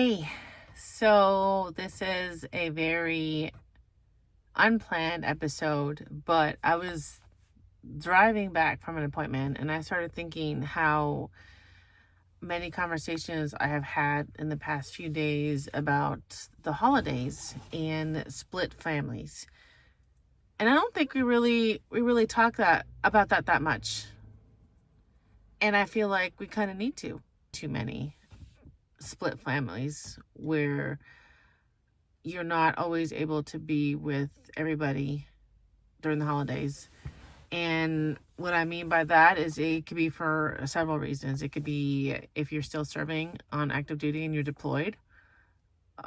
Hey, so this is a very unplanned episode, but I was driving back from an appointment and I started thinking how many conversations I have had in the past few days about the holidays and split families. And I don't think we really talk about that much. And I feel like we kind of need to. Too many split families where you're not always able to be with everybody during the holidays. And what I mean by that is it could be for several reasons. It could be if you're still serving on active duty and you're deployed.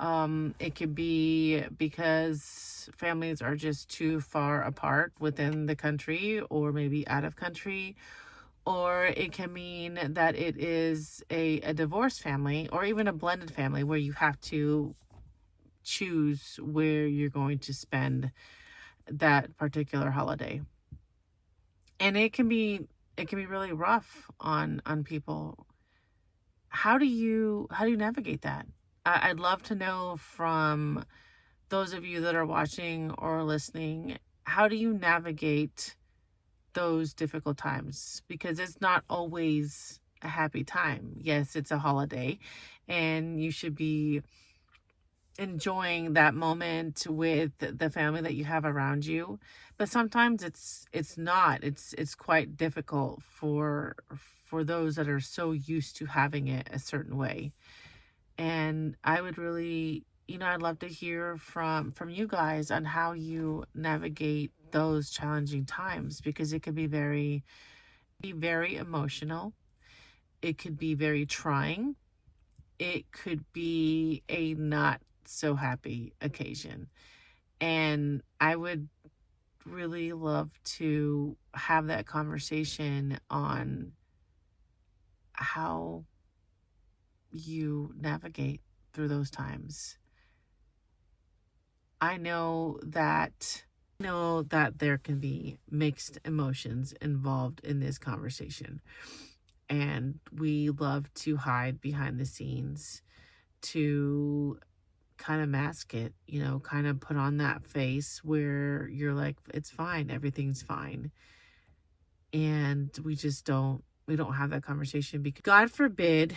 It could be because families are just too far apart within the country or maybe out of country. Or it can mean that it is a divorced family or even a blended family where you have to choose where you're going to spend that particular holiday. And it can be really rough on people. How do you navigate that? I'd love to know from those of you that are watching or listening, how do you navigate those difficult times? Because it's not always a happy time. Yes, it's a holiday and you should be enjoying that moment with the family that you have around you, but sometimes it's quite difficult for those that are so used to having it a certain way. And I would really, I'd love to hear from you guys on how you navigate those challenging times, because it could be very emotional. It could be very trying. It could be a not so happy occasion. And I would really love to have that conversation on how you navigate through those times. I know that there can be mixed emotions involved in this conversation. And we love to hide behind the scenes to kind of mask it, kind of put on that face where you're like, it's fine, everything's fine. And we don't have that conversation because, God forbid,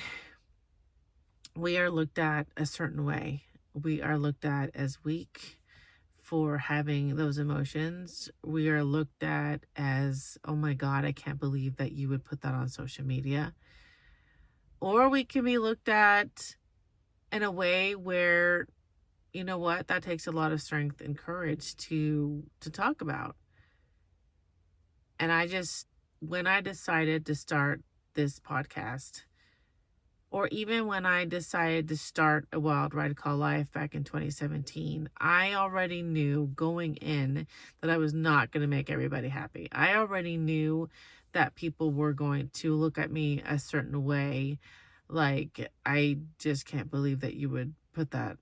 we are looked at a certain way. We are looked at as weak for having those emotions. We are looked at as, oh my God, I can't believe that you would put that on social media. Or we can be looked at in a way where, you know what, that takes a lot of strength and courage to talk about. And when I decided to start this podcast, or even when I decided to start A Wild Ride Called Life back in 2017, I already knew going in that I was not going to make everybody happy. I already knew that people were going to look at me a certain way. Like, I just can't believe that you would put that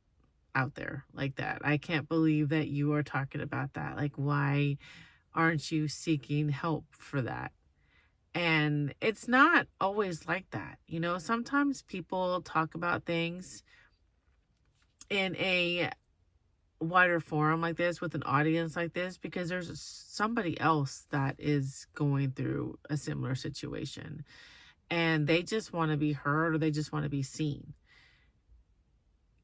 out there like that. I can't believe that you are talking about that. Like, why aren't you seeking help for that? And it's not always like that. Sometimes people talk about things in a wider forum like this with an audience like this because there's somebody else that is going through a similar situation and they just want to be heard or they just want to be seen.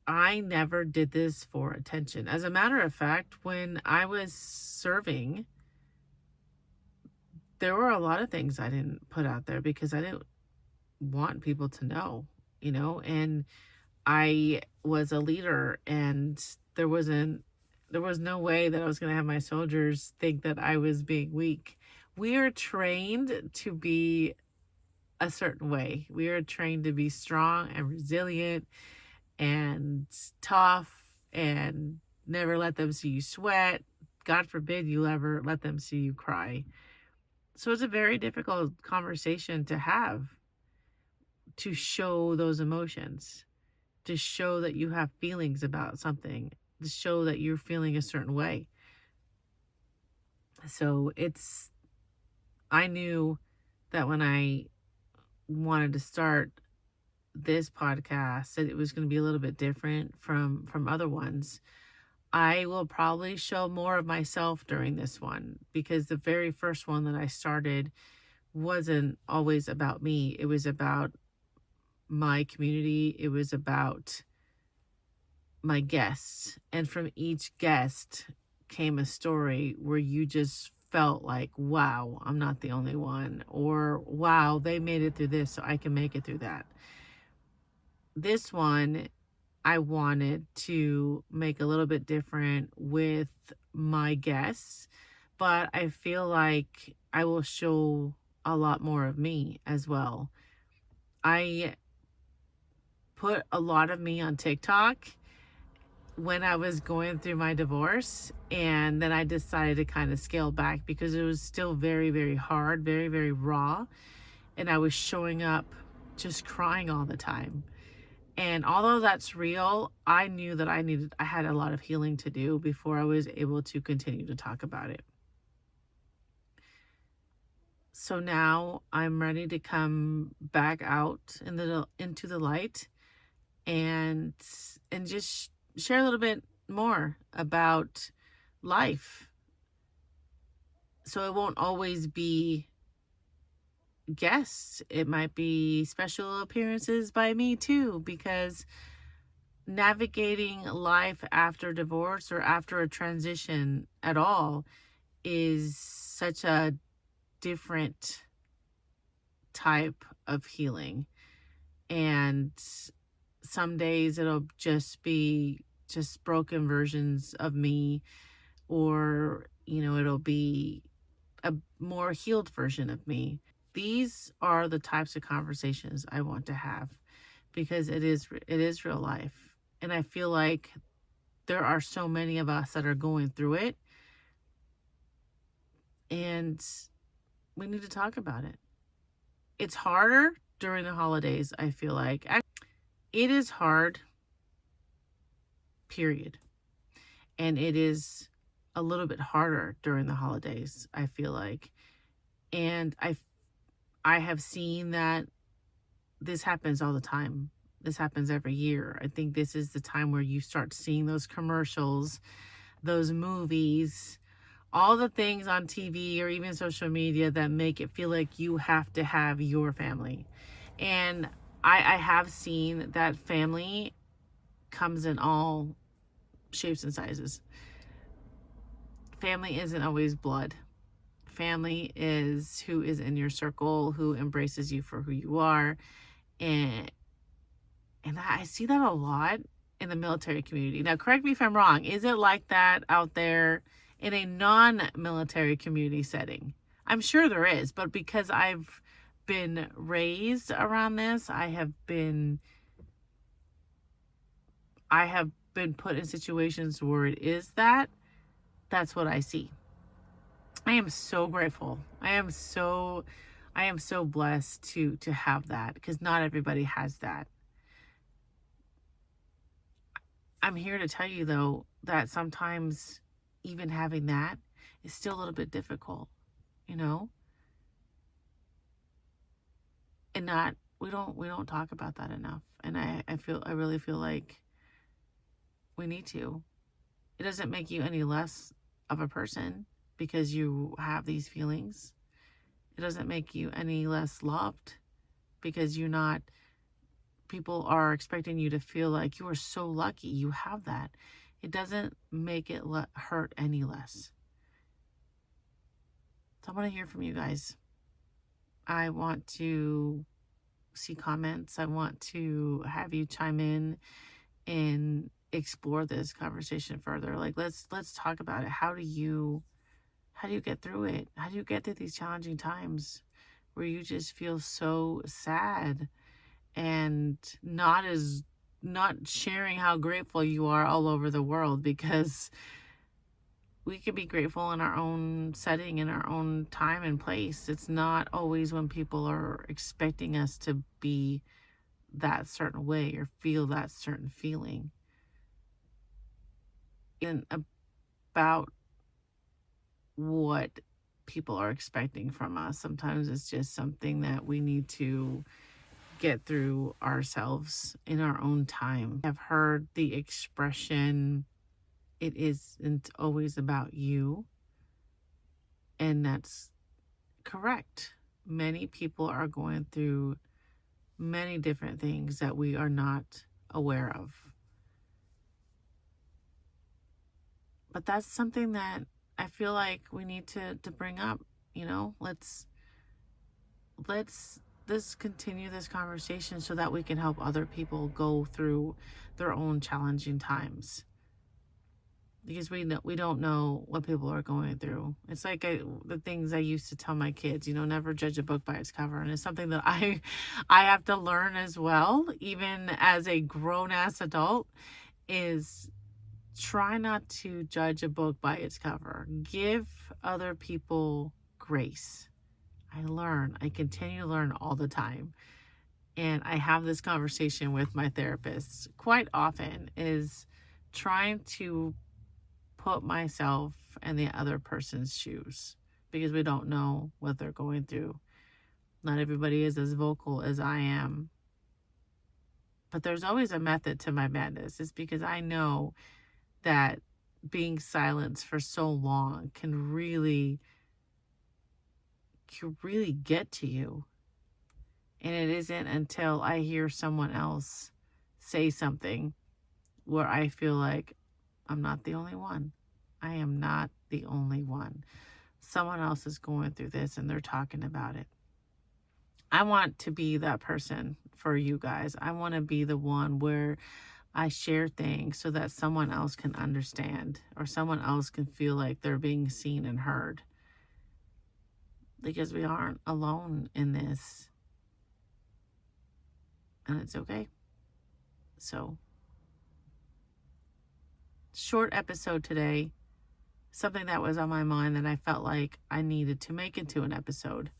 I never did this for attention. As a matter of fact, when I was serving, there were a lot of things I didn't put out there because I didn't want people to know, and I was a leader and there was no way that I was going to have my soldiers think that I was being weak. We are trained to be a certain way. We are trained to be strong and resilient and tough and never let them see you sweat. God forbid you ever let them see you cry. So it's a very difficult conversation to have, to show those emotions, to show that you have feelings about something, to show that you're feeling a certain way. So I knew that when I wanted to start this podcast said it was going to be a little bit different from other ones. I will probably show more of myself during this one, because the very first one that I started wasn't always about me. It was about my community. It was about my guests. And from each guest came a story where you just felt like, wow, I'm not the only one. Or, wow, they made it through this, so I can make it through that. This one, I wanted to make a little bit different with my guests, but I feel like I will show a lot more of me as well. I put a lot of me on TikTok when I was going through my divorce, and then I decided to kind of scale back because it was still very, very hard, very, very raw, and I was showing up just crying all the time. And although that's real, I knew that I had a lot of healing to do before I was able to continue to talk about it. So now I'm ready to come back out into the light, and just share a little bit more about life. So it won't always be guests. It might be special appearances by me too, because navigating life after divorce or after a transition at all is such a different type of healing. And some days it'll just be just broken versions of me, or, it'll be a more healed version of me. These are the types of conversations I want to have, because it is real life. And I feel like there are so many of us that are going through it, and we need to talk about it. It's harder during the holidays, I feel like. It is hard, period. And it is a little bit harder during the holidays, I feel like. And I have seen that this happens all the time. This happens every year. I think this is the time where you start seeing those commercials, those movies, all the things on TV or even social media that make it feel like you have to have your family. And I have seen that family comes in all shapes and sizes. Family isn't always blood. Family is who is in your circle, who embraces you for who you are. And I see that a lot in the military community. Now, correct me if I'm wrong. Is it like that out there in a non-military community setting? I'm sure there is, but because I've been raised around this, I have been put in situations where it is that. That's what I see. I am so grateful. I am so blessed to have that, because not everybody has that. I'm here to tell you though that sometimes even having that is still a little bit difficult, you know? And not we don't talk about that enough. And I really feel like we need to. It doesn't make you any less of a person because you have these feelings. It doesn't make you any less loved because people are expecting you to feel like you are so lucky you have that. It doesn't make it hurt any less. So I want to hear from you guys. I want to see comments. I want to have you chime in and explore this conversation further. Like let's talk about it. How do you get through it? How do you get through these challenging times where you just feel so sad and not sharing how grateful you are all over the world? Because we can be grateful in our own setting, in our own time and place. It's not always when people are expecting us to be that certain way or feel that certain feeling. And about what people are expecting from us. Sometimes it's just something that we need to get through ourselves in our own time. I've heard the expression, it isn't always about you, and that's correct. Many people are going through many different things that we are not aware of. But that's something that I feel like we need to bring up. Let's continue this conversation so that we can help other people go through their own challenging times, because we don't know what people are going through. It's like the things I used to tell my kids, never judge a book by its cover, and it's something that I have to learn as well, even as a grown ass adult, is try not to judge a book by its cover. Give other people grace. I continue to learn all the time. And I have this conversation with my therapist quite often, is trying to put myself in the other person's shoes, because we don't know what they're going through. Not everybody is as vocal as I am. But there's always a method to my madness. It's because I know that being silenced for so long can really get to you. And it isn't until I hear someone else say something where I feel like I'm not the only one. I am not the only one. Someone else is going through this and they're talking about it. I want to be that person for you guys. I want to be the one where I share things so that someone else can understand, or someone else can feel like they're being seen and heard. Because we aren't alone in this. And it's okay. So, short episode today. Something that was on my mind that I felt like I needed to make into an episode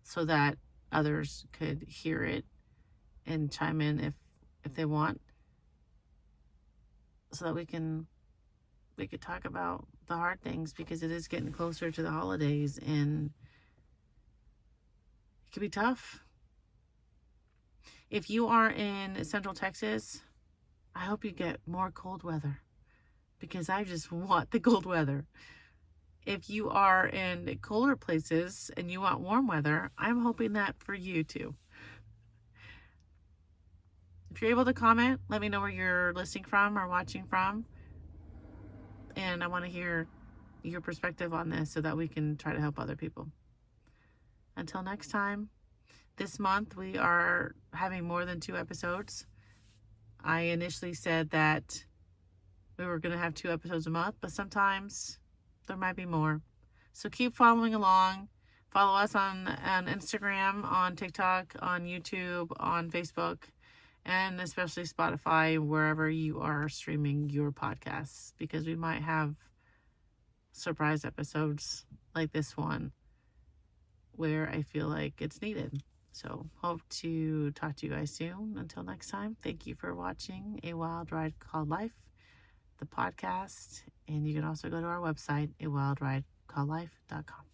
so that others could hear it and chime in if they want, so that we could talk about the hard things, because it is getting closer to the holidays and it can be tough. If you are in Central Texas, I hope you get more cold weather, because I just want the cold weather. If you are in colder places and you want warm weather, I'm hoping that for you too. If you're able to comment, let me know where you're listening from or watching from. And I want to hear your perspective on this so that we can try to help other people. Until next time, this month we are having more than 2 episodes. I initially said that we were going to have 2 episodes a month, but sometimes there might be more. So keep following along. Follow us on Instagram, on TikTok, on YouTube, on Facebook, and especially Spotify, wherever you are streaming your podcasts, because we might have surprise episodes like this one where I feel like it's needed. So hope to talk to you guys soon. Until next time, thank you for watching A Wild Ride Called Life, the podcast. And you can also go to our website, awildridecalledlife.com.